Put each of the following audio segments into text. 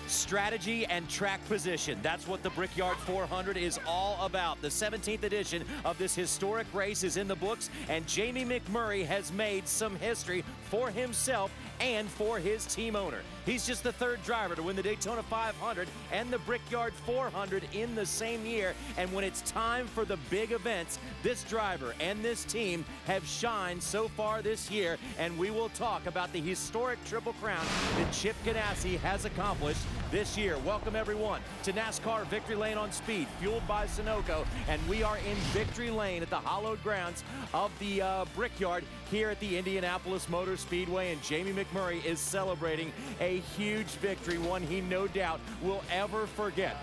Strategy and track position. That's what the Brickyard 400 is all about. The 17th edition of this historic race is in the books, and Jamie McMurray has made some history for himself and for his team owner. He's just the third driver to win the Daytona 500 and the Brickyard 400 in the same year. And when it's time for the big events, this driver and this team have shined so far this year. And we will talk about the historic Triple Crown that Chip Ganassi has accomplished this year. Welcome everyone to NASCAR Victory Lane on Speed, fueled by Sunoco. And we are in Victory Lane at the hallowed grounds of the Brickyard here at the Indianapolis Motor Speedway. And Jamie McMurray is celebrating a huge victory, one he no doubt will ever forget.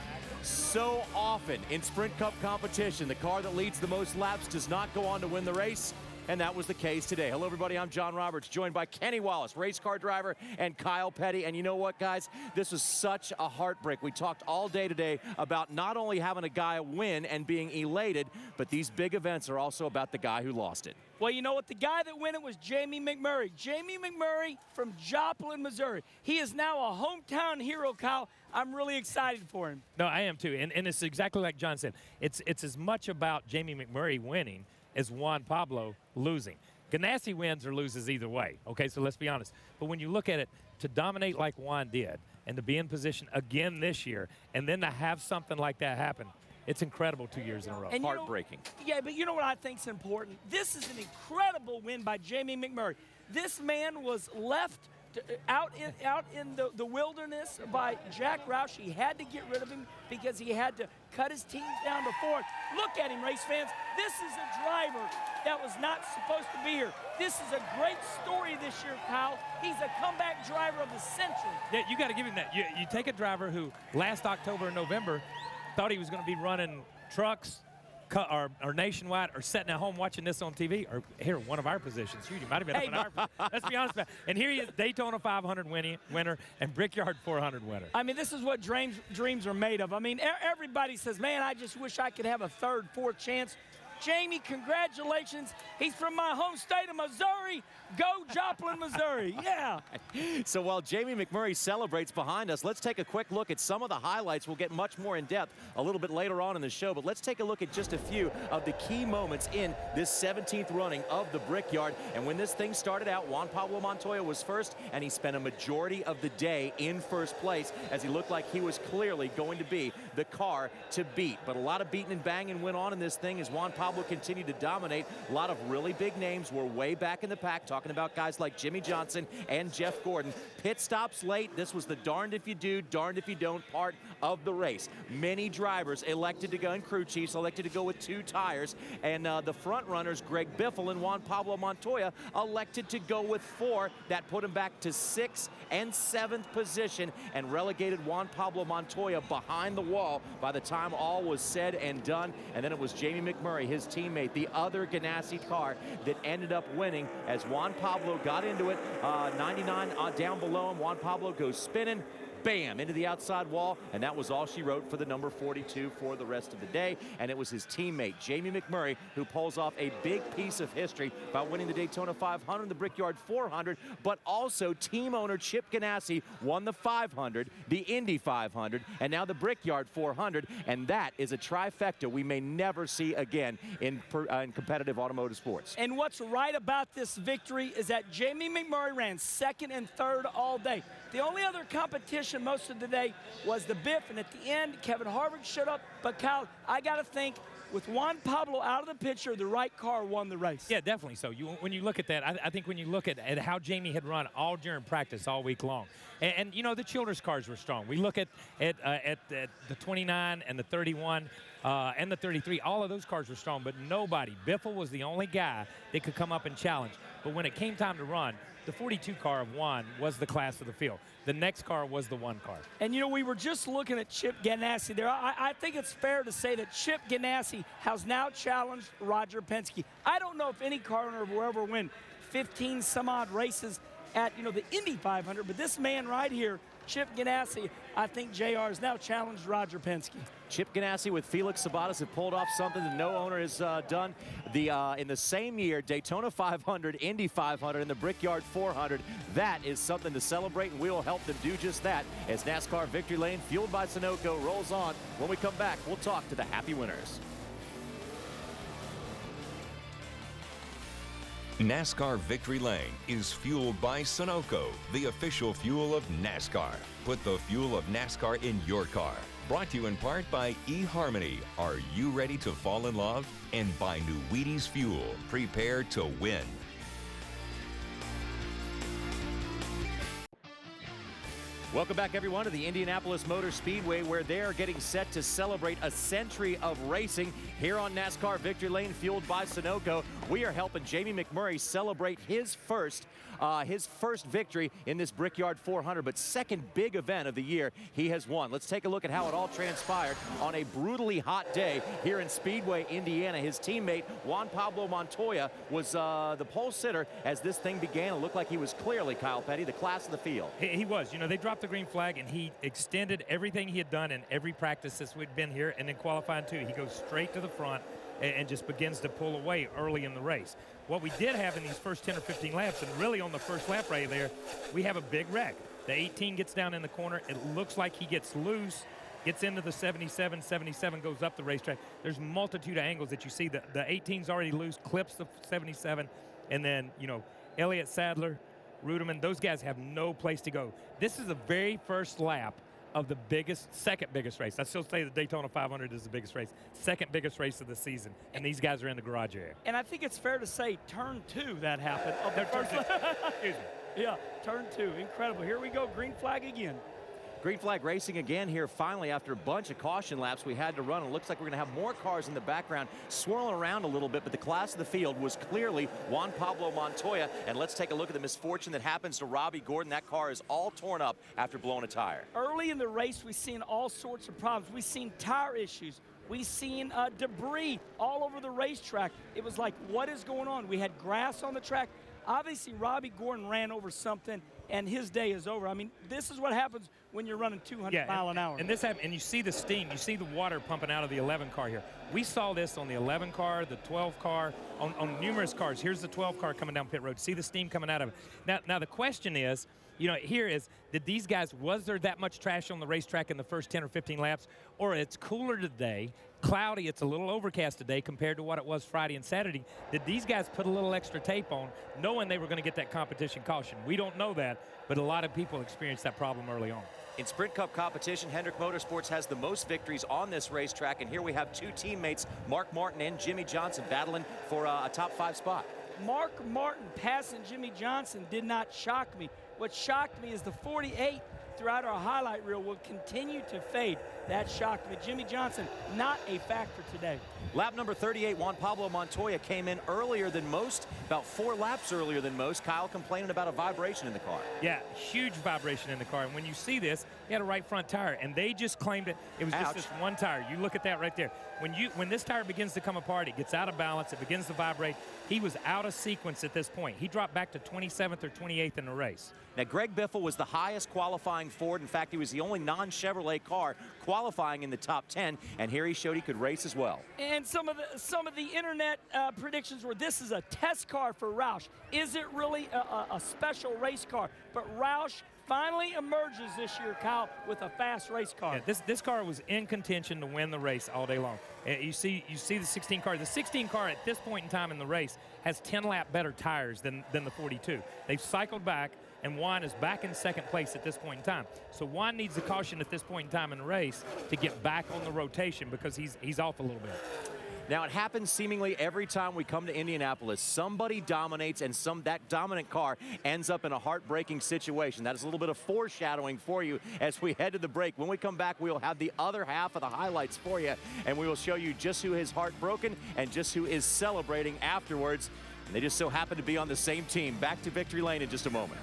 So often in Sprint Cup competition, the car that leads the most laps does not go on to win the race. And that was the case today. Hello, everybody. I'm John Roberts, joined by Kenny Wallace, race car driver, and Kyle Petty. And you know what, guys? This was such a heartbreak. We talked all day today about not only having a guy win and being elated, but these big events are also about the guy who lost it. Well, you know what? The guy that won it was Jamie McMurray. Jamie McMurray from Joplin, Missouri. He is now a hometown hero, Kyle. I'm really excited for him. No, I am too. And it's exactly like John said. It's as much about Jamie McMurray winning as Juan Pablo losing. Ganassi wins or loses either way, okay, so let's be honest. But when you look at it, to dominate like Juan did and to be in position again this year and then to have something like that happen, it's incredible 2 years in a row. And heartbreaking. Yeah, but you know what I think is important? This is an incredible win by Jamie McMurray. This man was left out in the wilderness by Jack Roush. He had to get rid of him because he had to cut his team down to fourth. Look at him, race fans. This is a driver that was not supposed to be here. This is a great story this year, Kyle. He's a comeback driver of the century. Yeah, you got to give him that. You take a driver who last October and November thought he was going to be running trucks, or nationwide, or sitting at home watching this on TV, or here, one of our positions. Shoot, he might have been up in our. Let's be honest about it. And here he is, Daytona 500 winner and Brickyard 400 winner. I mean, this is what dreams are made of. I mean, everybody says, man, I just wish I could have a third, fourth chance. Jamie, congratulations. He's from my home state of Missouri. Go Joplin, Missouri. Yeah. So while Jamie McMurray celebrates behind us, let's take a quick look at some of the highlights. We'll get much more in depth a little bit later on in the show, but let's take a look at just a few of the key moments in this 17th running of the Brickyard. And when this thing started out, Juan Pablo Montoya was first, and he spent a majority of the day in first place as he looked like he was clearly going to be the car to beat. But a lot of beating and banging went on in this thing as Juan Pablo continued to dominate. A lot of really big names were way back in the pack, talking about guys like Jimmy Johnson and Jeff Gordon. Pit stops late. This was the darned if you do, darned if you don't part of the race. Many drivers elected to go, and crew chiefs elected to go with 2 tires, and the front runners, Greg Biffle and Juan Pablo Montoya, elected to go with 4. That put him back to 6th and 7th position and relegated Juan Pablo Montoya behind the wall by the time all was said and done. And then it was Jamie McMurray, his teammate, the other Ganassi car, that ended up winning as Juan Pablo got into it. 99 down below him. Juan Pablo goes spinning. Bam, into the outside wall, and that was all she wrote for the number 42 for the rest of the day. And it was his teammate, Jamie McMurray, who pulls off a big piece of history by winning the Daytona 500 and the Brickyard 400, but also team owner Chip Ganassi won the 500, the Indy 500, and now the Brickyard 400, and that is a trifecta we may never see again in competitive automotive sports. And what's right about this victory is that Jamie McMurray ran 2nd and 3rd all day. The only other competition most of the day was the Biff, and at the end, Kevin Harvick showed up. But Kyle, I got to think, with Juan Pablo out of the picture, the right car won the race. Yeah, definitely so. When you look at that, I think when you look at how Jamie had run all during practice all week long, and you know, the Childress cars were strong. We look at the 29 and the 31 and the 33. All of those cars were strong, but nobody. Biffle was the only guy that could come up and challenge. But when it came time to run, the 42 car of Juan was the class of the field. The next car was the 1 car. And, you know, we were just looking at Chip Ganassi there. I think it's fair to say that Chip Ganassi has now challenged Roger Penske. I don't know if any car owner will ever win 15 some odd races at, you know, the Indy 500, but this man right here Chip Ganassi, I think JR has now challenged Roger Penske. Chip Ganassi with Felix Sabates have pulled off something that no owner has done. In the same year, Daytona 500, Indy 500, and the Brickyard 400. That is something to celebrate, and we will help them do just that as NASCAR Victory Lane, fueled by Sunoco, rolls on. When we come back, we'll talk to the happy winners. NASCAR Victory Lane is fueled by Sunoco, the official fuel of NASCAR. Put the fuel of NASCAR in your car. Brought to you in part by eHarmony. Are you ready to fall in love? And by New Wheaties Fuel. Prepare to win. Welcome back, everyone, to the Indianapolis Motor Speedway, where they're getting set to celebrate a century of racing here on NASCAR Victory Lane, fueled by Sunoco. We are helping Jamie McMurray celebrate his first victory in this Brickyard 400, but second big event of the year he has won. Let's take a look at how it all transpired on a brutally hot day here in Speedway, Indiana. His teammate, Juan Pablo Montoya, was the pole sitter as this thing began. It looked like he was clearly, Kyle Petty, the class of the field. He was. You know, they dropped the green flag, and he extended everything he had done in every practice since we'd been here, and in qualifying too. He goes straight to the front and just begins to pull away early in the race. What we did have in these first 10 or 15 laps, and really on the first lap right there, we have a big wreck. The 18 gets down in the corner. It looks like he gets loose, gets into the 77, 77 goes up the racetrack. There's a multitude of angles that you see. The 18's already loose, clips the 77, and then, you know, Elliott Sadler, Ruderman, those guys have no place to go. This is the very first lap of the second biggest race. I still say the Daytona 500 is the biggest race, second biggest race of the season, and these guys are in the garage area. And I think it's fair to say turn 2 that happened. Of the first Excuse me. Yeah, turn 2, incredible. Here we go, green flag again. Green flag racing again here finally after a bunch of caution laps we had to run. It looks like we're going to have more cars in the background swirling around a little bit, but the class of the field was clearly Juan Pablo Montoya. And let's take a look at the misfortune that happens to Robbie Gordon. That car is all torn up after blowing a tire. Early in the race, we've seen all sorts of problems. We've seen tire issues. We've seen debris all over the racetrack. It was like, what is going on? We had grass on the track. Obviously, Robbie Gordon ran over something, and his day is over. I mean, this is what happens when you're running 200 mile an hour. And this happened, and you see the steam, you see the water pumping out of the 11 car here. We saw this on the 11 car, the 12 car, on numerous cars. Here's the 12 car coming down pit road. See the steam coming out of it. Now the question is, you know, here is, did these guys, was there that much trash on the racetrack in the first 10 or 15 laps? Or it's cooler today, cloudy, it's a little overcast today compared to what it was Friday and Saturday. Did these guys put a little extra tape on knowing they were going to get that competition caution? We don't know that, but a lot of people experienced that problem early on. In Sprint Cup competition, Hendrick Motorsports has the most victories on this racetrack, and here we have two teammates, Mark Martin and Jimmy Johnson, battling for a top 5 spot. Mark Martin passing Jimmy Johnson did not shock me. What shocked me is the 48 throughout our highlight reel will continue to fade. That shocked me. Jimmy Johnson, not a factor today. Lap number 38, Juan Pablo Montoya came in earlier than most, about 4 laps earlier than most. Kyle complaining about a vibration in the car. Yeah, huge vibration in the car. And when you see this, he had a right front tire, and they just claimed it was just this one tire. You look at that right there. When this tire begins to come apart, it gets out of balance, it begins to vibrate. He was out of sequence at this point. He dropped back to 27th or 28th in the race. Now, Greg Biffle was the highest qualifying Ford. In fact, he was the only non-Chevrolet car qualifying in the top 10, and here he showed he could race as well. And some of the internet predictions were this is a test car for Roush. Is it really a special race car? But Roush finally emerges this year, Kyle, with a fast race car. Yeah, this car was in contention to win the race all day long. You see the 16 car. The 16 car at this point in time in the race has 10 lap better tires than the 42. They've cycled back, and Juan is back in second place at this point in time. So Juan needs the caution at this point in time in the race to get back on the rotation because he's off a little bit. Now, it happens seemingly every time we come to Indianapolis. Somebody dominates, and that dominant car ends up in a heartbreaking situation. That is a little bit of foreshadowing for you as we head to the break. When we come back, we will have the other half of the highlights for you, and we will show you just who is heartbroken and just who is celebrating afterwards. And they just so happen to be on the same team. Back to Victory Lane in just a moment.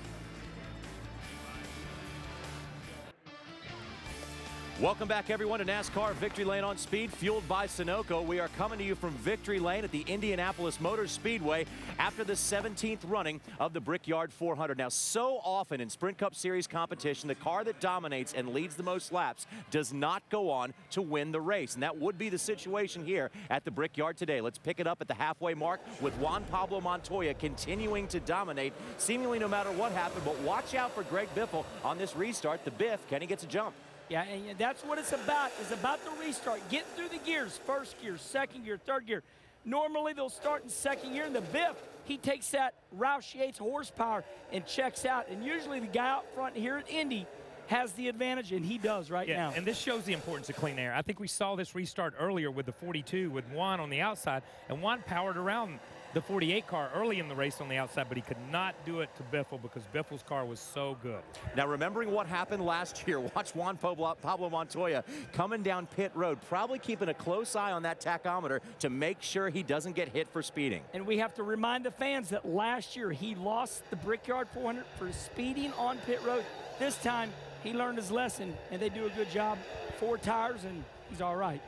Welcome back, everyone, to NASCAR Victory Lane on Speed, fueled by Sunoco. We are coming to you from Victory Lane at the Indianapolis Motor Speedway after the 17th running of the Brickyard 400. Now, so often in Sprint Cup Series competition, the car that dominates and leads the most laps does not go on to win the race, and that would be the situation here at the Brickyard today. Let's pick it up at the halfway mark with Juan Pablo Montoya continuing to dominate, seemingly no matter what happened, but watch out for Greg Biffle on this restart. The Biff, can he get a jump? Yeah, and that's what it's about. It's about the restart. Getting through the gears, first gear, second gear, third gear. Normally, they'll start in second gear, and the Biff, he takes that Roush Yates horsepower and checks out. And usually the guy out front here at Indy has the advantage, and he does right now. And this shows the importance of clean air. I think we saw this restart earlier with the 42 with Juan on the outside, and Juan powered around the 48 car early in the race on the outside, but he could not do it to Biffle because Biffle's car was so good. Now, remembering what happened last year, watch Juan Pablo Montoya coming down pit road, probably keeping a close eye on that tachometer to make sure he doesn't get hit for speeding. And we have to remind the fans that last year he lost the Brickyard 400 for speeding on pit road. This time, he learned his lesson, and they do a good job. 4 tires, and he's all right.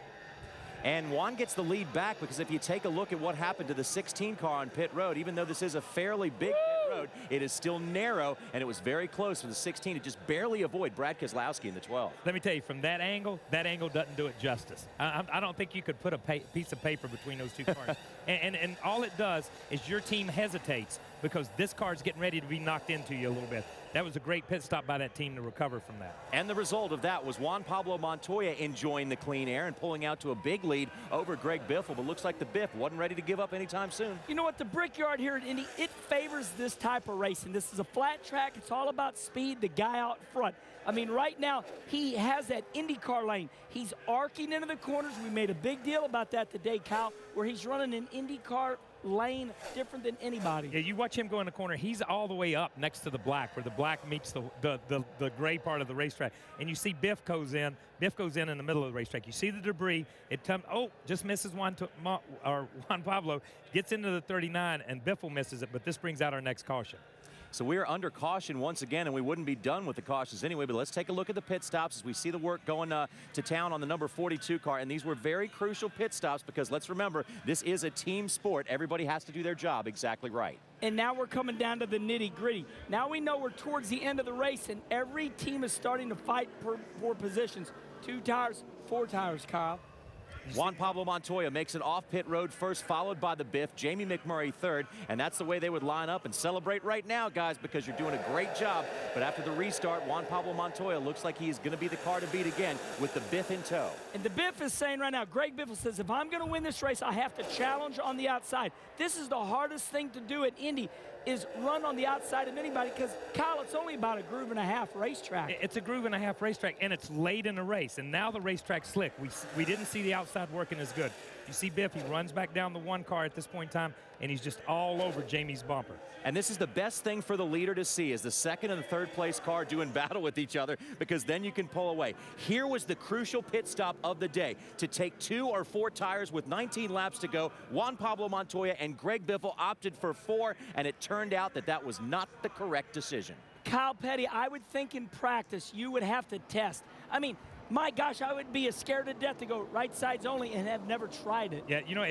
And Juan gets the lead back because if you take a look at what happened to the 16 car on pit road, even though this is a fairly big pit road, it is still narrow, and it was very close for the 16 to just barely avoid Brad Keselowski in the 12. Let me tell you, from that angle doesn't do it justice. I don't think you could put a piece of paper between those two cars. and all it does is your team hesitates because this car is getting ready to be knocked into you a little bit. That was a great pit stop by that team to recover from that. And the result of that was Juan Pablo Montoya enjoying the clean air and pulling out to a big lead over Greg Biffle, but looks like the Biff wasn't ready to give up anytime soon. You know what? The Brickyard here at Indy, it favors this type of racing. This is a flat track. It's all about speed, the guy out front. I mean, right now, he has that IndyCar lane. He's arcing into the corners. We made a big deal about that today, Kyle, where he's running an IndyCar lane different than anybody. Yeah, you watch him go in the corner. He's all the way up next to the black, where the black meets the gray part of the racetrack. And you see Biff goes in. Biff goes in the middle of the racetrack. You see the debris. It comes. Oh, just misses Juan Pablo. Gets into the 39, and Biffle misses it. But this brings out our next caution. So we are under caution once again, and we wouldn't be done with the cautions anyway, but let's take a look at the pit stops as we see the work going to town on the number 42 car. And these were very crucial pit stops because let's remember, this is a team sport. Everybody has to do their job exactly right. And now we're coming down to the nitty-gritty. Now we know we're towards the end of the race, and every team is starting to fight for positions. 2 tires, 4 tires, Kyle. Juan Pablo Montoya makes it off pit road first, followed by the Biff, Jamie McMurray third, and that's the way they would line up and celebrate right now, guys, because you're doing a great job. But after the restart, Juan Pablo Montoya looks like he's going to be the car to beat again with the Biff in tow. And the Biff is saying right now, Greg Biffle says, if I'm going to win this race, I have to challenge on the outside. This is the hardest thing to do at Indy, is run on the outside of anybody, because, Kyle, it's only about a groove and a half racetrack. It's a groove and a half racetrack, and it's late in the race, and now the racetrack's slick. We didn't see the outside working as good. You see Biff, he runs back down the 1 car at this point in time, and he's just all over Jamie's bumper. And this is the best thing for the leader to see, is the second and the third place car doing battle with each other, because then you can pull away. Here was the crucial pit stop of the day. To take 2 or 4 tires with 19 laps to go, Juan Pablo Montoya and Greg Biffle opted for 4, and it turned out that that was not the correct decision. Kyle Petty, I would think in practice you would have to test. I mean, my gosh, I would be scared to death to go right sides only and have never tried it. Yeah, you know,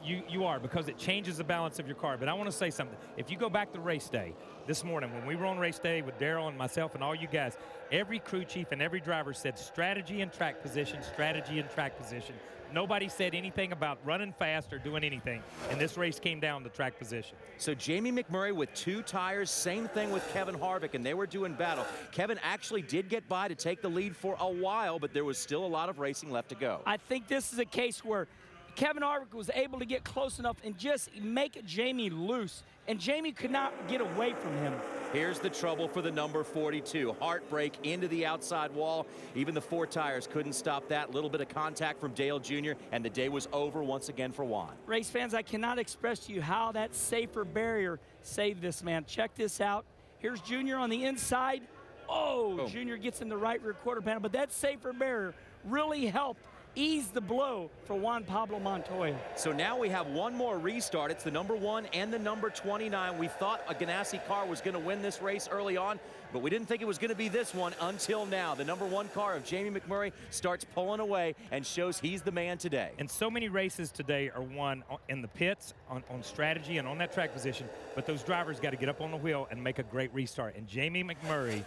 you are, because it changes the balance of your car. But I want to say something. If you go back to race day this morning, when we were on race day with Darrell and myself and all you guys, every crew chief and every driver said strategy and track position, strategy and track position. Nobody said anything about running fast or doing anything, and this race came down to track position. So Jamie McMurray with 2 tires, same thing with Kevin Harvick, and they were doing battle. Kevin actually did get by to take the lead for a while, but there was still a lot of racing left to go. I think this is a case where Kevin Harvick was able to get close enough and just make Jamie loose, and Jamie could not get away from him. Here's the trouble for the number 42. Heartbreak into the outside wall. Even the 4 tires couldn't stop that. Little bit of contact from Dale Jr., and the day was over once again for Juan. Race fans, I cannot express to you how that safer barrier saved this man. Check this out. Here's Jr. on the inside. Oh, Jr. gets in the right rear quarter panel, but that safer barrier really helped ease the blow for Juan Pablo Montoya. So now we have one more restart. It's the number 1 and the number 29. We thought a Ganassi car was going to win this race early on, but we didn't think it was going to be this one until now. The #1 car of Jamie McMurray starts pulling away and shows he's the man today. And so many races today are won in the pits, on strategy, and on that track position, but those drivers got to get up on the wheel and make a great restart. And Jamie McMurray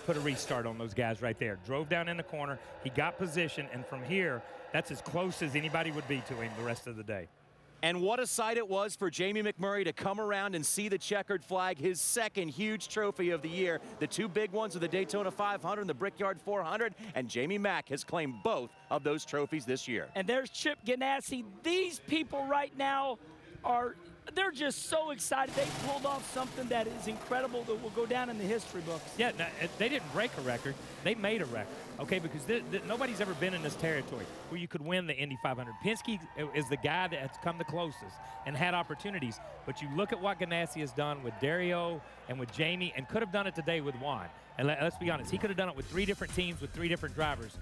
put a restart on those guys right there. Drove down in the corner, he got position, and from here, that's as close as anybody would be to him the rest of the day. And what a sight it was for Jamie McMurray to come around and see the checkered flag, his second huge trophy of the year. The two big ones are the Daytona 500 and the Brickyard 400, and Jamie Mack has claimed both of those trophies this year. And there's Chip Ganassi. These people right now they're just so excited. They pulled off something that is incredible that will go down in the history books. Yeah, no, they didn't break a record. They made a record, okay, because nobody's ever been in this territory where you could win the Indy 500. Penske is the guy that has come the closest and had opportunities. But you look at what Ganassi has done with Dario and with Jamie, and could have done it today with Juan. And let's be honest, he could have done it with 3 different teams with 3 different drivers.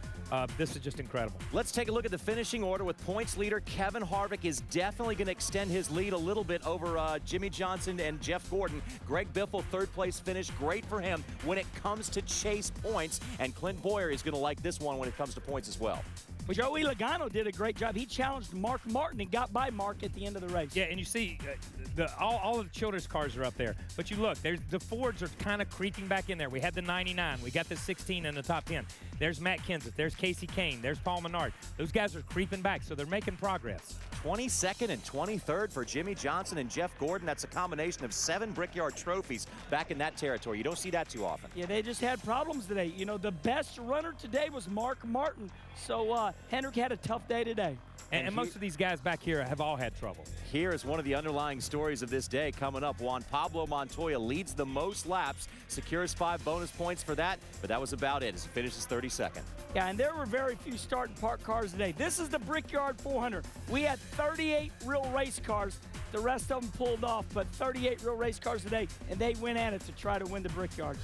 This is just incredible. Let's take a look at the finishing order with points leader Kevin Harvick is definitely going to extend his lead a little bit over Jimmy Johnson and Jeff Gordon. Greg Biffle, 3rd place finish, great for him when it comes to chase points. And Clint Boyer is going to like this one when it comes to points as well. Well, Joey Logano did a great job. He challenged Mark Martin and got by Mark at the end of the race. Yeah, and you see all of the Childress cars are up there. But you look, the Fords are kind of creeping back in there. We had the 99. We got the 16 in the top 10. There's Matt Kenseth. There's Casey Kane. There's Paul Menard. Those guys are creeping back, so they're making progress. 22nd and 23rd for Jimmy Johnson and Jeff Gordon. That's a combination of 7 Brickyard trophies back in that territory. You don't see that too often. Yeah, they just had problems today. You know, the best runner today was Mark Martin. So Hendrick had a tough day today. And most of these guys back here have all had trouble. Here is one of the underlying stories of this day coming up. Juan Pablo Montoya leads the most laps, secures 5 bonus points for that, but that was about it as he finishes 32nd. Yeah, and there were very few start and park cars today. This is the Brickyard 400. We had 38 real race cars. The rest of them pulled off, but 38 real race cars today, and they went at it to try to win the Brickyard.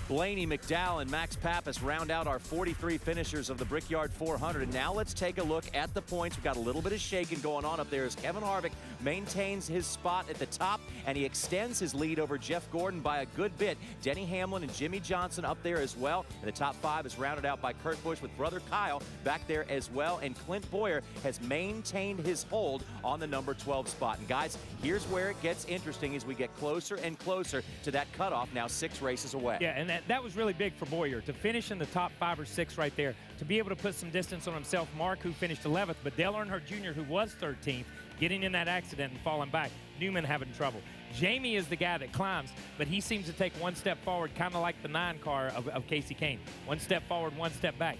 Blaney, McDowell, and Max Pappas round out our 43 finishers of the Brickyard 400. And now let's take a look at the points. We've got a little bit of shaking going on up there as Kevin Harvick maintains his spot at the top, and he extends his lead over Jeff Gordon by a good bit. Denny Hamlin and Jimmy Johnson up there as well. And the top 5 is rounded out by Kurt Busch with brother Kyle back there as well. And Clint Boyer has maintained his hold on the number 12 spot. And guys, here's where it gets interesting as we get closer and closer to that cutoff, now 6 races away. Yeah, and that was really big for Boyer to finish in the top 5 or 6 right there, to be able to put some distance on himself. Mark, who finished 11th, but Dale Earnhardt Jr., who was 13th, getting in that accident and falling back. Newman having trouble. Jamie is the guy that climbs, but he seems to take 1 step forward, kind of like the 9 car of Casey Kane. 1 step forward, 1 step back.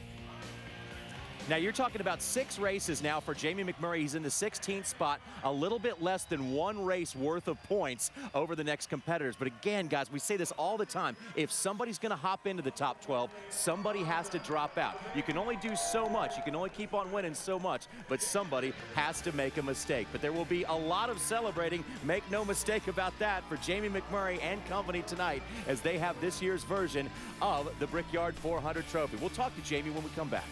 Now, you're talking about 6 races now for Jamie McMurray. He's in the 16th spot, a little bit less than 1 race worth of points over the next competitors. But again, guys, we say this all the time. If somebody's going to hop into the top 12, somebody has to drop out. You can only do so much. You can only keep on winning so much, but somebody has to make a mistake. But there will be a lot of celebrating, make no mistake about that, for Jamie McMurray and company tonight as they have this year's version of the Brickyard 400 trophy. We'll talk to Jamie when we come back.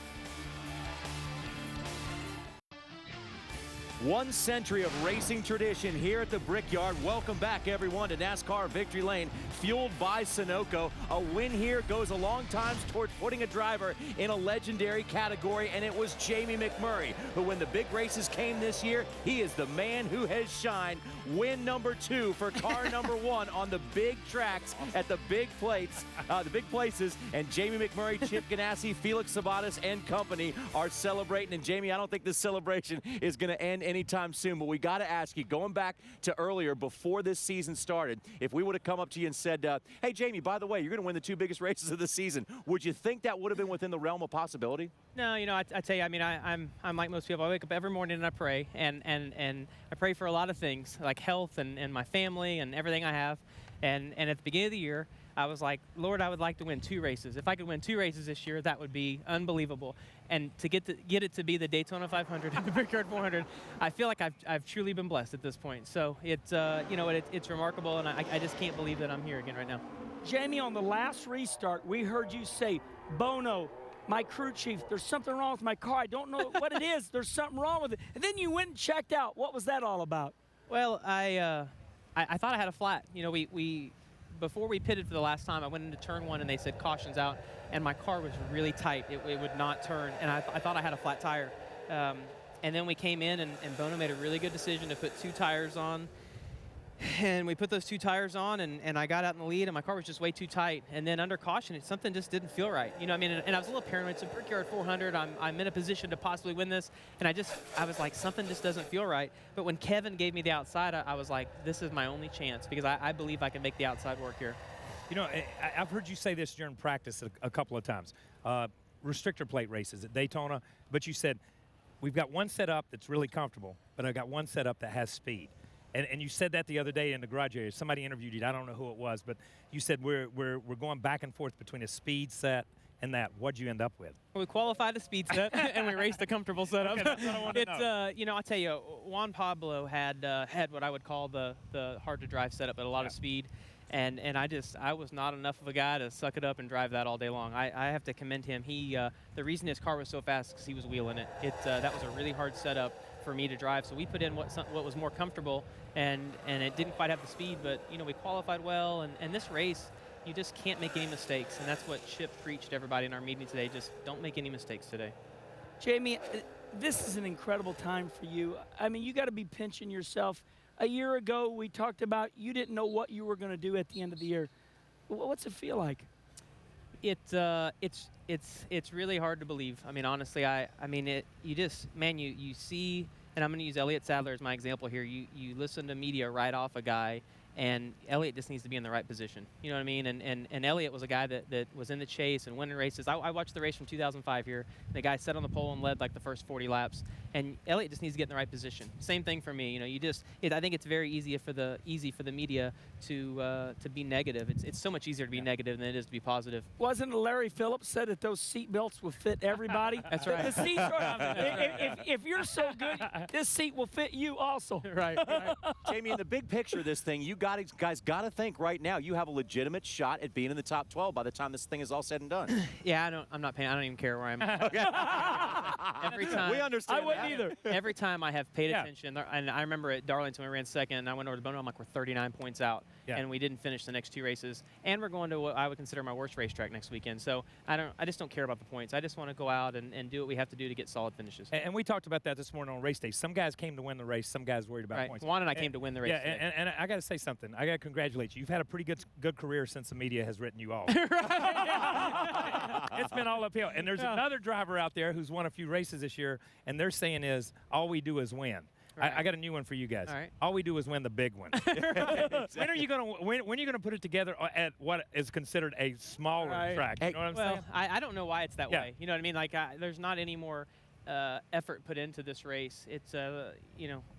1 century of racing tradition here at the Brickyard. Welcome back, everyone, to NASCAR Victory Lane, fueled by Sunoco. A win here goes a long time towards putting a driver in a legendary category, and it was Jamie McMurray, who, when the big races came this year, he is the man who has shined. Win number 2 for car number 1 on the big tracks at the big plates, the big places, and Jamie McMurray, Chip Ganassi, Felix Sabates, and company are celebrating. And Jamie, I don't think this celebration is going to end anytime soon, but we got to ask you, going back to earlier before this season started, if we would have come up to you and said, hey, Jamie, by the way, you're going to win the 2 biggest races of the season, would you think that would have been within the realm of possibility? No, you know, I tell you, I mean, I'm like most people. I wake up every morning and I pray, and I pray for a lot of things, like health and my family and everything I have. And at the beginning of the year, I was like, Lord, I would like to win 2 races. If I could win 2 races this year, that would be unbelievable. And to get it to be the Daytona 500 and the Brickyard 400, I feel like I've truly been blessed at this point. So it's you know, it's remarkable, and I just can't believe that I'm here again right now. Jamie, on the last restart, we heard you say, Bono, my crew chief, there's something wrong with my car. I don't know what it is. There's something wrong with it. And then you went and checked out. What was that all about? Well, I thought I had a flat. You know, before we pitted for the last time, I went into turn 1 and they said caution's out, and my car was really tight. It would not turn, and I thought I had a flat tire. And then we came in, and Bono made a really good decision to put 2 tires on. And we put those 2 tires on, and I got out in the lead, and my car was just way too tight. And then under caution, something just didn't feel right. You know, I mean, and I was a little paranoid. It's a Brickyard 400. I'm in a position to possibly win this. And I was like, something just doesn't feel right. But when Kevin gave me the outside, I was like, this is my only chance, because I believe I can make the outside work here. You know, I've heard you say this during practice a couple of times. Restrictor plate races at Daytona, but you said, we've got one setup that's really comfortable, but I got one setup that has speed. And you said that the other day in the garage area. Somebody interviewed you. I don't know who it was, but you said we're going back and forth between a speed set and that. What'd you end up with? Well, we qualified a speed set, and we raced a comfortable setup. Okay, that's what I wanted to know. You know, I'll tell you, Juan Pablo had what I would call the hard-to-drive setup, but a lot of speed. And I was not enough of a guy to suck it up and drive that all day long. I have to commend him. The reason his car was so fast is because he was wheeling it. That was a really hard setup for me to drive. So we put in what was more comfortable, and it didn't quite have the speed, but you know, we qualified well. And this race, you just can't make any mistakes, and that's what Chip preached to everybody in our meeting today. Just don't make any mistakes today. Jamie, this is an incredible time for you. I mean, you got to be pinching yourself. A year ago, we talked about you didn't know what you were going to do at the end of the year. What's it feel like? It's really hard to believe. I mean, honestly, you see, and I'm going to use Elliott Sadler as my example here. You listen to media write off a guy, and Elliott just needs to be in the right position. You know what I mean? And Elliott was a guy that was in the chase and winning races. I watched the race from 2005 here. The guy sat on the pole and led like the first 40 laps. And Elliott just needs to get in the right position. Same thing for me. You know, I think it's very easy for the media to be negative. It's so much easier to be negative than it is to be positive. Wasn't it Larry Phillips said that those seat belts will fit everybody? That's right. The seats are, if you're so good, this seat will fit you also. Right. Jamie, in the big picture of this thing, you guys got to think right now you have a legitimate shot at being in the top 12 by the time this thing is all said and done. Yeah, I don't even care where I'm at. Okay. Every time. We understand I wouldn't that. either. Every time I have paid attention, and I remember at Darlington we ran second, and I went over to Bono, I'm like, we're 39 points out, and we didn't finish the next 2 races, and we're going to what I would consider my worst racetrack next weekend. So I just don't care about the points. I just want to go out and do what we have to do to get solid finishes. And we talked about that this morning on race day. Some guys came to win the race. Some guys worried about points. Juan and I came to win the race. Yeah, and I got to say something. I got to congratulate you. You've had a pretty good career since the media has written you off. It's been all uphill. And there's another driver out there who's won a few races this year, and they're saying is all we do is win. Right. I got a new one for you guys. All right. All we do is win the big one. When are you gonna put it together at what is considered a smaller track? You know what I'm saying? I don't know why it's that way. You know what I mean? Like there's not any more effort put into this race. It's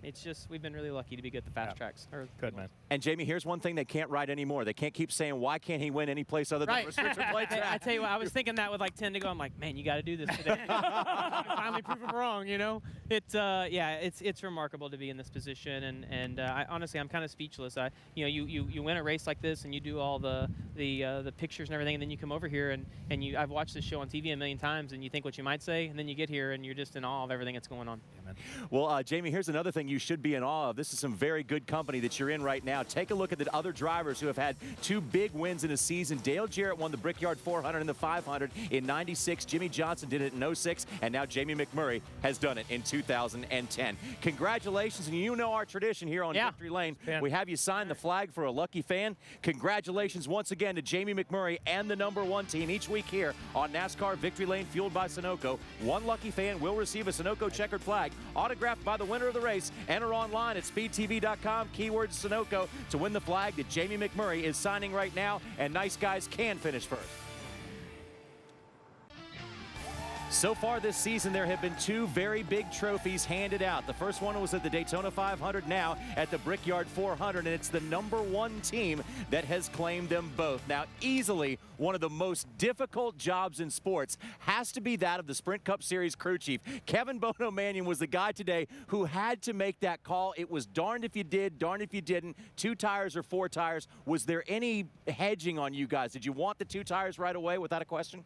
it's just we've been really lucky to be good at the fast tracks. Good, man. And Jamie, here's one thing they can't write anymore. They can't keep saying, why can't he win any place other than restrictor plate track? I tell you what, I was thinking that with like 10 to go. I'm like, man, you got to do this today. Finally prove them wrong, you know? It's remarkable to be in this position, and honestly, I'm kind of speechless. You win a race like this, and you do all the pictures and everything, and then you come over here, and I've watched this show on TV a million times, and you think what you might say, and then you get here, and you're just in awe of everything that's going on. Yeah, man. Well, Jamie, here's another thing you should be in awe of. This is some very good company that you're in right now. Take a look at the other drivers who have had 2 big wins in a season. Dale Jarrett won the Brickyard 400 and the 500 in '96. Jimmy Johnson did it in '06, and now Jamie McMurray has done it in 2010. Congratulations, and you know our tradition here on Victory Lane. We have you sign the flag for a lucky fan. Congratulations once again to Jamie McMurray and the #1 team each week here on NASCAR Victory Lane, fueled by Sunoco. One lucky fan will receive a Sunoco checkered flag autographed by the winner of the race. Enter online at speedtv.com, keyword Sunoco, to win the flag that Jamie McMurray is signing right now, and nice guys can finish first. So far this season, there have been 2 very big trophies handed out. The first one was at the Daytona 500, now at the Brickyard 400, and it's the #1 team that has claimed them both. Now, easily one of the most difficult jobs in sports has to be that of the Sprint Cup Series crew chief. Kevin Bono Mannion was the guy today who had to make that call. It was darned if you did, darned if you didn't. 2 tires or 4 tires. Was there any hedging on you guys? Did you want the 2 tires right away without a question?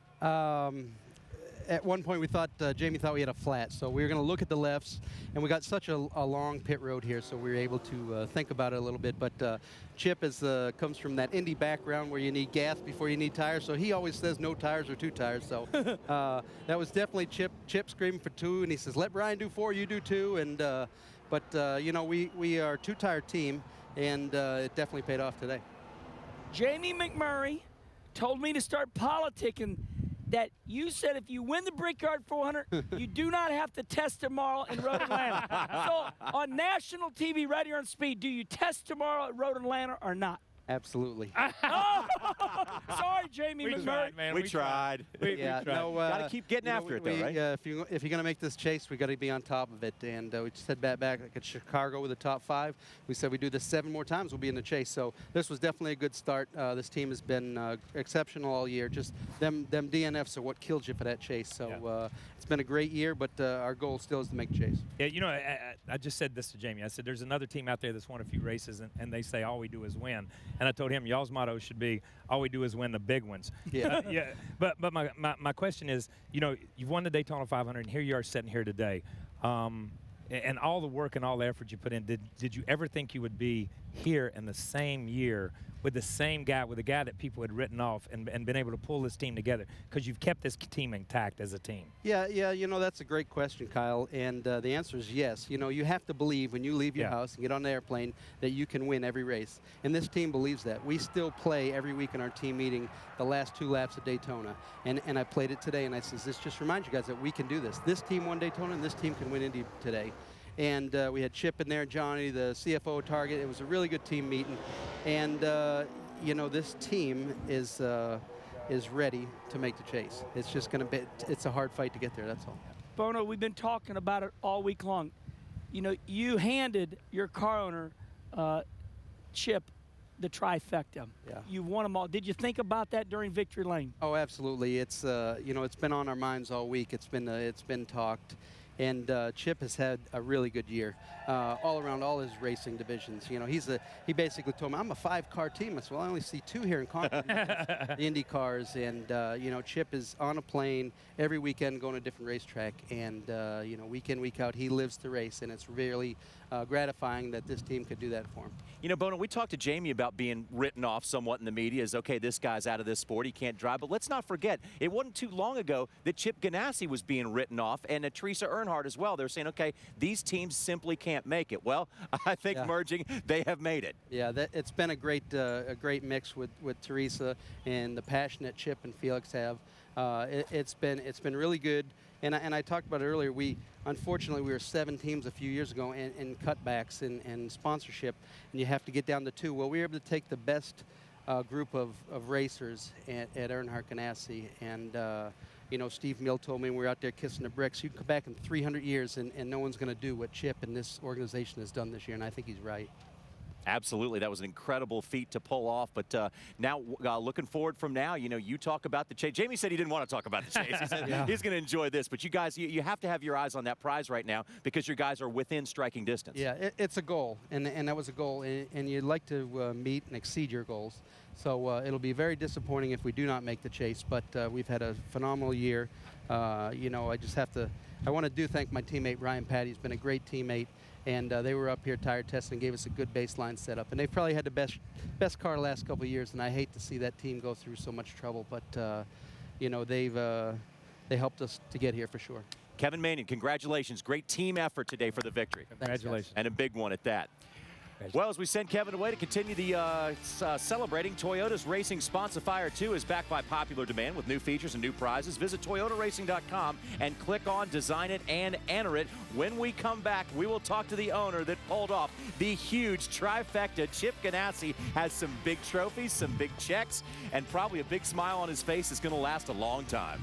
at one point we thought Jamie thought we had a flat, so we were going to look at the lefts, and we got such a long pit road here, so we were able to think about it a little bit. But Chip comes from that Indy background where you need gas before you need tires, so he always says no tires or 2 tires. So that was definitely Chip screaming for 2, and he says, let Brian do 4, you do 2. And but you know, we are a 2-tire team, and it definitely paid off today. Jamie McMurray told me to start politicking that you said if you win the Brickyard 400, you do not have to test tomorrow in Road Atlanta. So on national TV, right here on Speed, do you test tomorrow at Road Atlanta or not? Absolutely. Oh, sorry, Jamie We McMurray. tried, man. We tried. We Yeah, tried. no, Gotta keep getting after it, though, right? if you're going to make this chase, we got to be on top of it. And we just said back like at Chicago with the top 5. We said we do this 7 more times, we'll be in the chase. So this was definitely a good start. This team has been exceptional all year. Just them DNFs are what killed you for that chase. So it's been a great year, but our goal still is to make the chase. Yeah, you know, I just said this to Jamie. I said, there's another team out there that's won a few races, and they say all we do is win. And I told him, y'all's motto should be, all we do is win the big ones. Yeah. Yeah. But my question is, you know, you've won the Daytona 500, and here you are sitting here today. And all the work and all the effort you put in, did you ever think you would be here in the same year with the same guy, with a guy that people had written off and been able to pull this team together? Because you've kept this team intact as a team. Yeah, you know, that's a great question, Kyle. And the answer is yes. You know, you have to believe when you leave your house and get on the airplane that you can win every race. And this team believes that. We still play every week in our team meeting the last 2 laps of Daytona. And I played it today, and I says, this just reminds you guys that we can do this. This team won Daytona, and this team can win Indy today. And we had Chip in there, Johnny, the CFO Target. It was a really good team meeting. And, you know, this team is ready to make the chase. It's just going to be, it's a hard fight to get there, that's all. Bono, we've been talking about it all week long. You know, you handed your car owner, Chip, the trifecta. Yeah. You won them all. Did you think about that during Victory Lane? Oh, absolutely. It's, you know, it's been on our minds all week. It's been talked. And Chip has had a really good year all around all his racing divisions. You know, he basically told me, I'm a 5-car team. I said, well, I only see 2 here in Concord, the Indy cars. And, you know, Chip is on a plane every weekend going to a different racetrack. And, you know, week in, week out, he lives to race. And it's really gratifying that this team could do that for him. You know, Bono, we talked to Jamie about being written off somewhat in the media as, okay, this guy's out of this sport, he can't drive. But let's not forget, it wasn't too long ago that Chip Ganassi was being written off, and Teresa Earnhardt as well. They're saying, okay, these teams simply can't make it. Well, I think merging, they have made it. Yeah, it's been a great mix with Teresa and the passion that Chip and Felix have. It's been really good. And I talked about it earlier. Unfortunately, we were 7 teams a few years ago in cutbacks and sponsorship, and you have to get down to 2. Well, we were able to take the best group of racers at Earnhardt Ganassi. And, you know, Steve Mill told me when we were out there kissing the bricks, you can come back in 300 years and no one's going to do what Chip and this organization has done this year, and I think he's right. Absolutely. That was an incredible feat to pull off. But now, looking forward from now, you know, you talk about the chase. Jamie said he didn't want to talk about the chase. He said he's going to enjoy this. But you guys, you have to have your eyes on that prize right now because your guys are within striking distance. Yeah, it's a goal, and that was a goal. And you'd like to meet and exceed your goals. So it'll be very disappointing if we do not make the chase. But we've had a phenomenal year. You know, I want to thank my teammate, Ryan Patty. He's been a great teammate. And they were up here tire testing and gave us a good baseline setup. And they've probably had the best car the last couple of years, and I hate to see that team go through so much trouble. But, you know, they helped us to get here for sure. Kevin Manion, congratulations. Great team effort today for the victory. Congratulations. And a big one at that. Well, as we send Kevin away to continue the celebrating, Toyota's Racing Sponsify 2 is backed by popular demand with new features and new prizes. Visit toyotaracing.com and click on Design It and Enter It. When we come back, we will talk to the owner that pulled off the huge trifecta. Chip Ganassi has some big trophies, some big checks, and probably a big smile on his face is going to last a long time.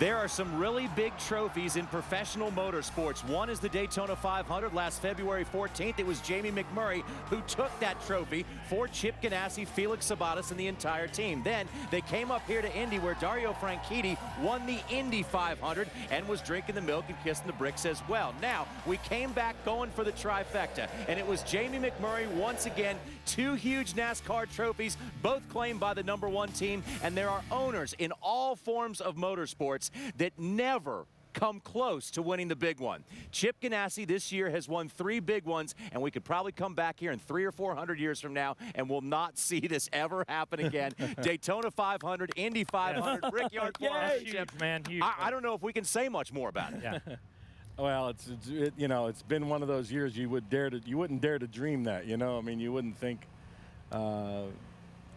There are some really big trophies in professional motorsports. One is the Daytona 500 last February 14th. It was Jamie McMurray who took that trophy for Chip Ganassi, Felix Sabates, and the entire team. Then they came up here to Indy where Dario Franchitti won the Indy 500 and was drinking the milk and kissing the bricks as well. Now, we came back going for the trifecta, and it was Jamie McMurray once again. 2 huge NASCAR trophies, both claimed by the #1 team, and there are owners in all forms of motorsports that never come close to winning the big one. Chip Ganassi this year has won 3 big ones, and we could probably come back here in 300 or 400 years from now and will not see this ever happen again. Daytona 500, Indy 500, Brickyard 400. Huge, man, huge. I don't know if we can say much more about it. Yeah. Well, it's been one of those years you wouldn't dare to dream that, you know. I mean, you wouldn't think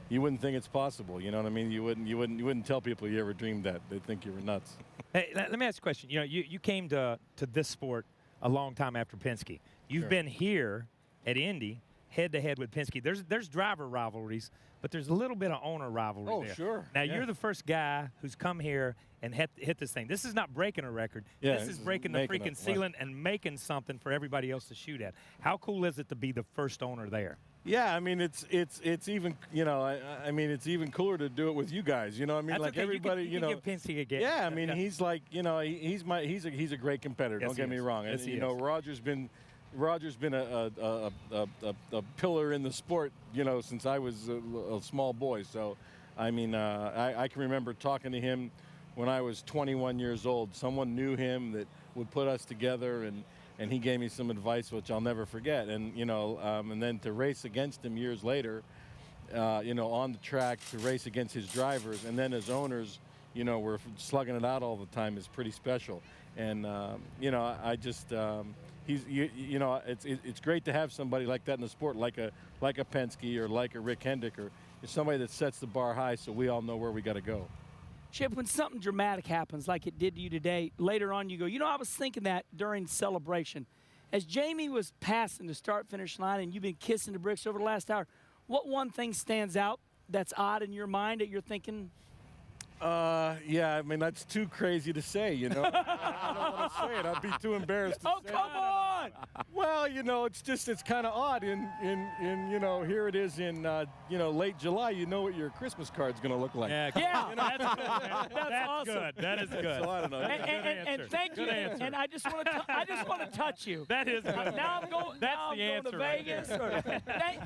it's possible. You know what I mean? You wouldn't tell people you ever dreamed that. They'd think you were nuts. Hey, let me ask you a question. You know, you came to this sport a long time after Penske. You've Sure. been here at Indy head-to-head with Penske. There's driver rivalries, but there's a little bit of owner rivalry Oh, there. sure. Now, Yeah. you're the first guy who's come here and hit this thing. This is not breaking a record. Yeah, this is breaking the making freaking it. ceiling and making something for everybody else to shoot at. How cool is it to be the first owner there? Yeah, I mean it's even, you know, I mean it's even cooler to do it with you guys. You know what I mean? That's Like okay. everybody, you can give Penske a game. Yeah, I mean he's like, you know, he's a great competitor. Yes, Don't get he me is. wrong. Yes, And, he you know, is. Roger's been a pillar in the sport, you know, since I was a small boy. So, I mean, I can remember talking to him when I was 21 years old. Someone knew him that would put us together, and he gave me some advice which I'll never forget. And, you know, and then to race against him years later, you know, on the track, to race against his drivers, and then as owners, you know, we're slugging it out all the time is pretty special. And, you know, I just, you know, it's great to have somebody like that in the sport, like a Penske or like a Rick Hendrick, or somebody that sets the bar high so we all know where we got to go. Chip, when something dramatic happens like it did to you today, later on you go, you know, I was thinking that during celebration. As Jamie was passing the start-finish line and you've been kissing the bricks over the last hour, what one thing stands out that's odd in your mind that you're thinking? Yeah, I mean, that's too crazy to say, you know. I don't want to say it. I'd be too embarrassed to Oh, say come it. on! Well, you know, it's kind of odd. In you know, here it is in you know, late July. You know what your Christmas card's going to look like. Yeah, Yeah. that's good, man. That's awesome. good. That is good. So I don't know. And thank you. Good answer. And I just want to touch you. That is good. Now I'm going. That's now I'm the going answer to right Vegas. there.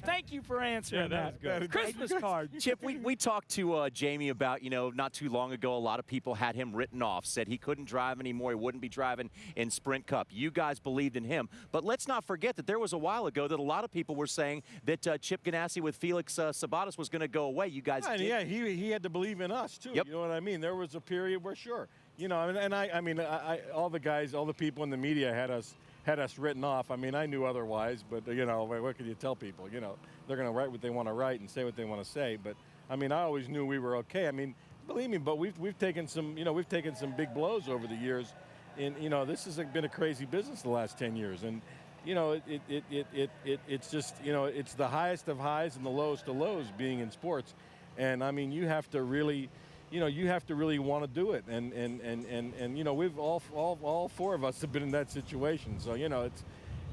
Thank you for answering Yeah, that is good. Christmas card. Chip, we talked to Jamie about, you know, not too long ago, a lot of people had him written off, said he couldn't drive anymore, he wouldn't be driving in Sprint Cup. You guys believed in him. But let's not forget that there was a while ago that a lot of people were saying that Chip Ganassi with Felix Sabates was going to go away. You guys did. Yeah, he had to believe in us, too. Yep. You know what I mean? There was a period where, sure. You know, and I mean, all the guys, all the people in the media had us written off. I mean, I knew otherwise, but, you know, what could you tell people? You know, they're going to write what they want to write and say what they want to say. But, I mean, I always knew we were okay. I mean, believe me, but we've taken some, you know, we've taken some big blows over the years. And, you know, this has been a crazy business the last 10 years. And, you know, it's just, you know, it's the highest of highs and the lowest of lows being in sports. And, I mean, you have to really, you know, want to do it. And you know, we've all 4 of us have been in that situation. So, you know,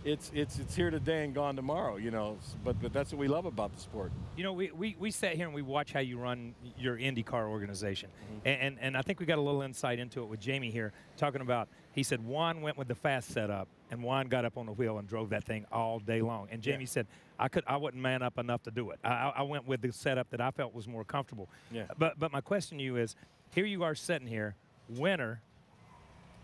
it's here today and gone tomorrow, you know, but that's what we love about the sport. You know, we sat here and we watch how you run your IndyCar organization. And I think we got a little insight into it with Jamie here, talking about, he said Juan went with the fast setup and Juan got up on the wheel and drove that thing all day long. And Jamie said, I wouldn't man up enough to do it. I went with the setup that I felt was more comfortable. Yeah. But my question to you is, here you are sitting here, winner,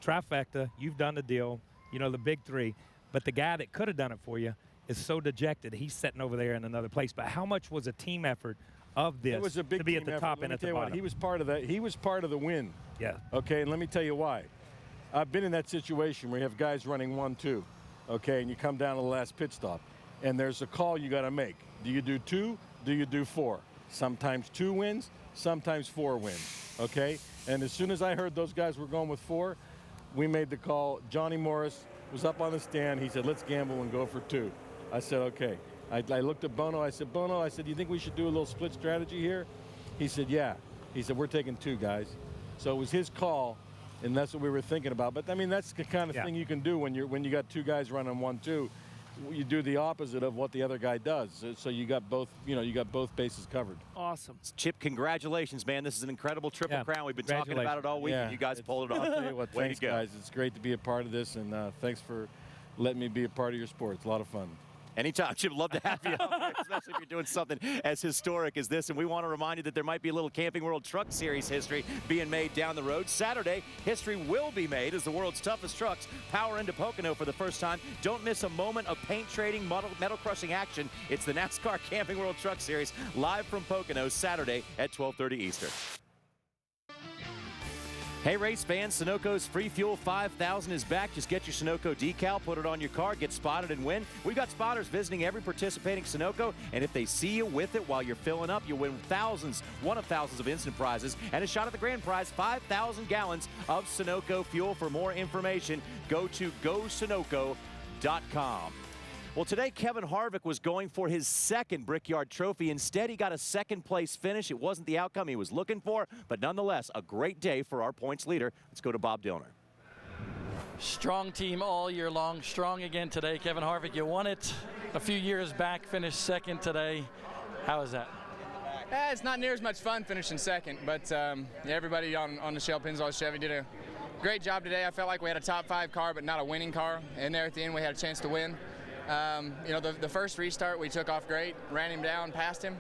trifecta, you've done the deal, you know, the big 3. But the guy that could have done it for you is so dejected. He's sitting over there in another place. But how much was a team effort of this It was a big to be at team the effort. top Let and me at tell the you what, bottom? he was part of that. He was part of the win. Yeah. Okay, and let me tell you why. I've been in that situation where you have guys running 1-2, okay, and you come down to the last pit stop, and there's a call you got to make. Do you do 2? Do you do 4? Sometimes 2 wins, sometimes 4 wins, okay? And as soon as I heard those guys were going with 4, we made the call. Johnny Morris was up on the stand. He said, let's gamble and go for 2. I said, okay. I looked at Bono. I said, Bono, do you think we should do a little split strategy here? He said, yeah. He said, we're taking 2, guys. So it was his call and that's what we were thinking about. But I mean, that's the kind of thing you can do when you got two guys running 1-2. You do the opposite of what the other guy does. So you got both, you got both bases covered. Awesome. Chip, congratulations, man. This is an incredible Triple Crown. We've been talking about it all week, and you guys pulled it off. I'll tell you what, thanks, guys. It's great to be a part of this, and thanks for letting me be a part of your sport. It's a lot of fun. Anytime, Chip. Love to have you, especially if you're doing something as historic as this. And we want to remind you that there might be a little Camping World Truck Series history being made down the road. Saturday, history will be made as the world's toughest trucks power into Pocono for the first time. Don't miss a moment of paint trading, metal crushing action. It's the NASCAR Camping World Truck Series live from Pocono Saturday at 12:30 Eastern. Hey race fans, Sunoco's Free Fuel 5000 is back. Just get your Sunoco decal, put it on your car, get spotted and win. We've got spotters visiting every participating Sunoco, and if they see you with it while you're filling up, you'll win one of thousands of instant prizes and a shot at the grand prize, 5,000 gallons of Sunoco fuel. For more information, go to GoSunoco.com. Well, today Kevin Harvick was going for his second Brickyard Trophy. Instead, he got a second-place finish. It wasn't the outcome he was looking for, but nonetheless, a great day for our points leader. Let's go to Bob Dillner. Strong team all year long. Strong again today. Kevin Harvick, you won it a few years back, finished second today. How is that? It's not near as much fun finishing second, but everybody on the Shell Pennzoil Chevy did a great job today. I felt like we had a top 5 car, but not a winning car. And there at the end, we had a chance to win. The first restart we took off great, ran him down, passed him.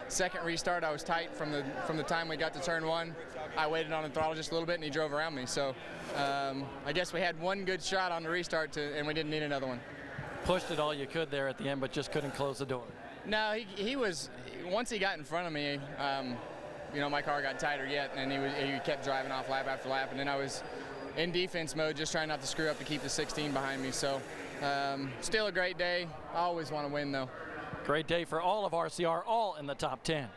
Second restart I was tight from the time we got to turn 1. I waited on the throttle just a little bit and he drove around me. So I guess we had one good shot on the restart and we didn't need another one. Pushed it all you could there at the end, but just couldn't close the door. No, he was, once he got in front of me, my car got tighter yet and he kept driving off lap after lap, and then I was in defense mode just trying not to screw up to keep the 16 behind me. So still a great day. I always want to win, though. Great day for all of RCR, all in the top 10.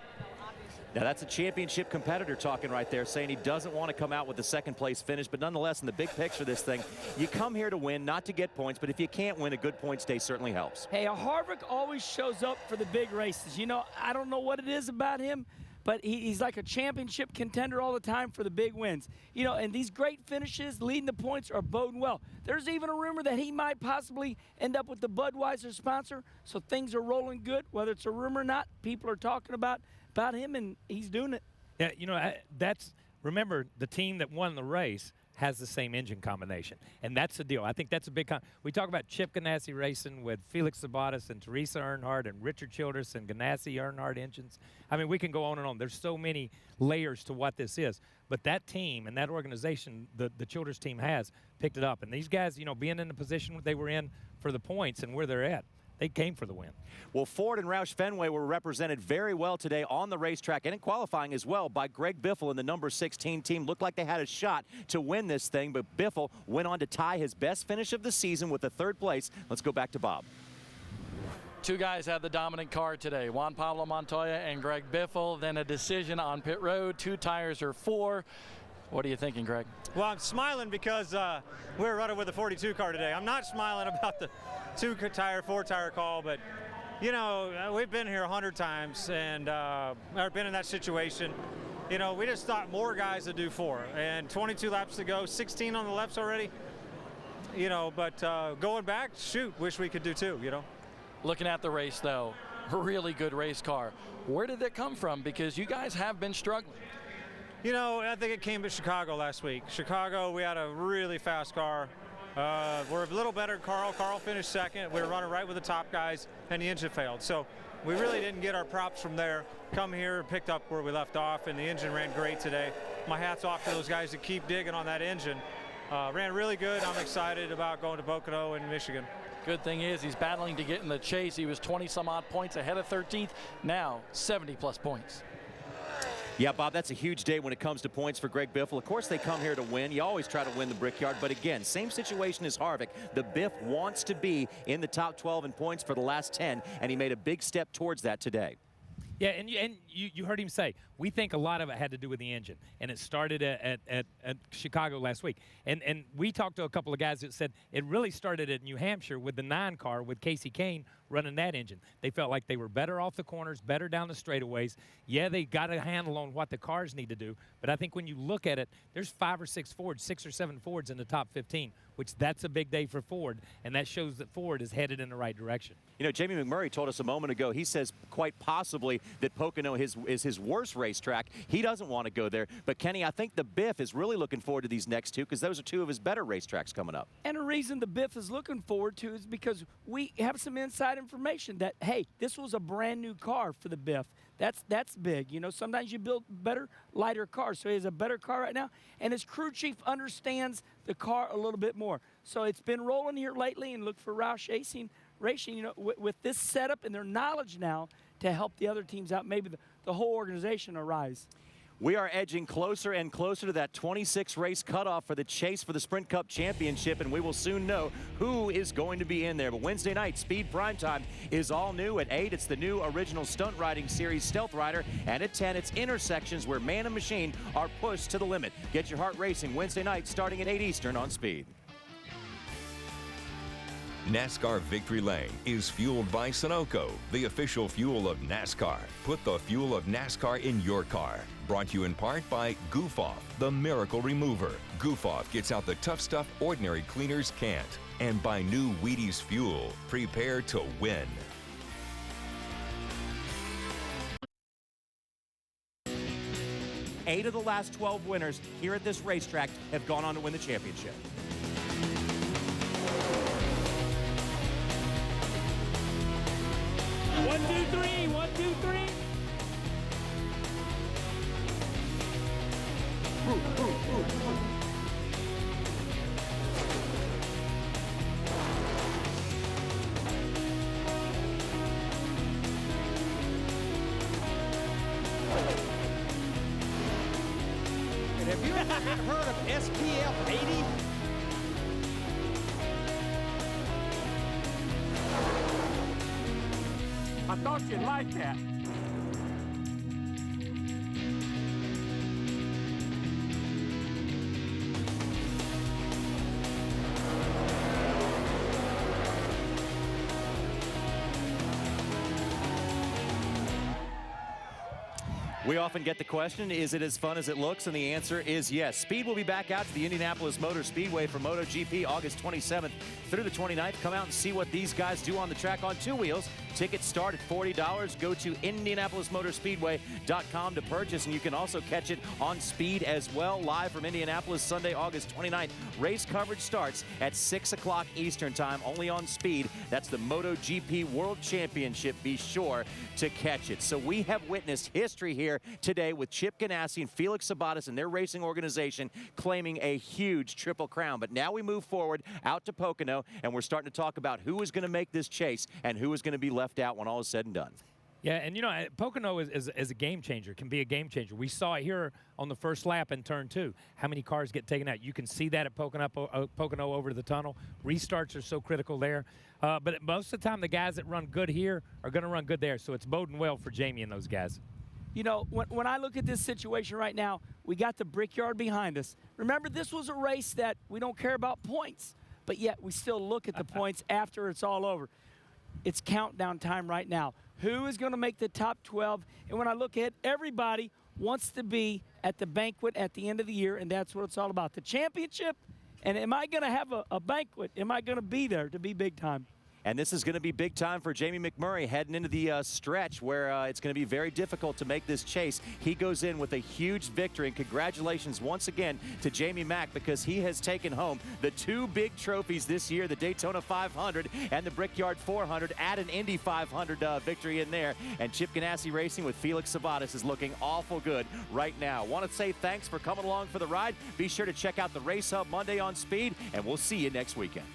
Now, that's a championship competitor talking right there, saying he doesn't want to come out with a second-place finish. But nonetheless, in the big picture of this thing, you come here to win, not to get points. But if you can't win, a good points day certainly helps. Hey, Harvick always shows up for the big races. I don't know what it is about him, but he's like a championship contender all the time for the big wins. And these great finishes, leading the points, are boding well. There's even a rumor that he might possibly end up with the Budweiser sponsor, so things are rolling good. Whether it's a rumor or not, people are talking about him, and he's doing it. Yeah, remember, the team that won the race has the same engine combination, and that's the deal. I think that's a big we talk about Chip Ganassi racing with Felix Sabates and Teresa Earnhardt and Richard Childress and Ganassi Earnhardt engines. I mean, we can go on and on. There's so many layers to what this is, but that team and that organization, the Childress team, has picked it up. And these guys, being in the position they were in for the points and where they're at, they came for the win. Well, Ford and Roush Fenway were represented very well today on the racetrack and in qualifying as well by Greg Biffle and the number 16 team. Looked like they had a shot to win this thing, but Biffle went on to tie his best finish of the season with a 3rd place. Let's go back to Bob. Two guys had the dominant car today, Juan Pablo Montoya and Greg Biffle. Then a decision on pit road, 2 tires or 4. What are you thinking, Greg? Well, I'm smiling because we're running with a 42 car today. I'm not smiling about the 2-tire, 4-tire call, but we've been here 100 times and I've been in that situation. We just thought more guys would do 4, and 22 laps to go, 16 on the laps already. But going back, shoot, wish we could do 2. Looking at the race, though, a really good race car. Where did that come from? Because you guys have been struggling. I think it came to Chicago last week. Chicago, we had a really fast car. We're a little better. Carl finished second. We were running right with the top guys, and the engine failed. So we really didn't get our props from there. Come here and picked up where we left off, and the engine ran great today. My hat's off to those guys that keep digging on that engine. Ran really good. I'm excited about going to Pocono in Michigan. Good thing is he's battling to get in the chase. He was 20-some-odd points ahead of 13th. Now 70-plus points. Yeah, Bob, that's a huge day when it comes to points for Greg Biffle. Of course, they come here to win. You always try to win the Brickyard, but again, same situation as Harvick. The Biff wants to be in the top 12 in points for the last 10, and he made a big step towards that today. Yeah, and you heard him say, we think a lot of it had to do with the engine, and it started at Chicago last week. And we talked to a couple of guys that said it really started at New Hampshire with the 9 car with Casey Kane running that engine. They felt like they were better off the corners, better down the straightaways. Yeah, they got a handle on what the cars need to do, but I think when you look at it, there's 5 or 6 Fords, 6 or 7 Fords in the top 15, which that's a big day for Ford, and that shows that Ford is headed in the right direction. You know, Jamie McMurray told us a moment ago, he says quite possibly that Pocono is his worst racetrack. He doesn't want to go there. But, Kenny, I think the Biff is really looking forward to these next 2 because those are 2 of his better racetracks coming up. And the reason the Biff is looking forward to is because we have some inside information that, hey, this was a brand new car for the Biff. That's big. You know, sometimes you build better, lighter cars. So he has a better car right now, and his crew chief understands the car a little bit more. So it's been rolling here lately, and look for Roush Racing, you know, with this setup and their knowledge now to help the other teams out, maybe the whole organization will rise. We are edging closer and closer to that 26-race cutoff for the chase for the Sprint Cup Championship, and we will soon know who is going to be in there. But Wednesday night, Speed Primetime is all new. At 8, it's the new original stunt riding series, Stealth Rider, and at 10, it's Intersections, where man and machine are pushed to the limit. Get your heart racing Wednesday night, starting at 8 Eastern on Speed. NASCAR Victory Lane is fueled by Sunoco, the official fuel of NASCAR. Put the fuel of NASCAR in your car. Brought to you in part by Goof Off, the miracle remover. Goof Off gets out the tough stuff ordinary cleaners can't. And by new Wheaties Fuel. Prepare to win. Eight of the last 12 winners here at this racetrack have gone on to win the championship. One, two, three. 1, 2, 3. And have you ever heard of SPF 80? I thought you'd like that. We often get the question, is it as fun as it looks? And the answer is yes. Speed will be back out to the Indianapolis Motor Speedway for MotoGP August 27th through the 29th. Come out and see what these guys do on the track on 2 wheels. Tickets start at $40. Go to IndianapolisMotorspeedway.com to purchase, and you can also catch it on Speed as well, live from Indianapolis Sunday, August 29th. Race coverage starts at 6 o'clock Eastern time, only on Speed. That's the MotoGP World Championship. Be sure to catch it. So we have witnessed history here today with Chip Ganassi and Felix Sabates and their racing organization claiming a huge Triple Crown. But now we move forward out to Pocono, and we're starting to talk about who is going to make this chase and who is going to be left out when all is said and done. Yeah, and you know, Pocono is a game changer, can be a game changer. We saw it here on the first lap in turn 2. How many cars get taken out? You can see that at Pocono over the tunnel. Restarts are so critical there. But most of the time, the guys that run good here are going to run good there. So it's boding well for Jamie and those guys. You know, when I look at this situation right now, we got the Brickyard behind us. Remember, this was a race that we don't care about points, but yet we still look at the points after it's all over. It's countdown time right now. Who is going to make the top 12? And when I look at everybody wants to be at the banquet at the end of the year, and that's what it's all about. The championship, and am I going to have a banquet? Am I going to be there to be big time? And this is going to be big time for Jamie McMurray heading into the stretch where it's going to be very difficult to make this chase. He goes in with a huge victory, and congratulations once again to Jamie Mack, because he has taken home the 2 big trophies this year, the Daytona 500 and the Brickyard 400, add an Indy 500 victory in there. And Chip Ganassi Racing with Felix Sabates is looking awful good right now. Want to say thanks for coming along for the ride. Be sure to check out the Race Hub Monday on Speed, and we'll see you next weekend.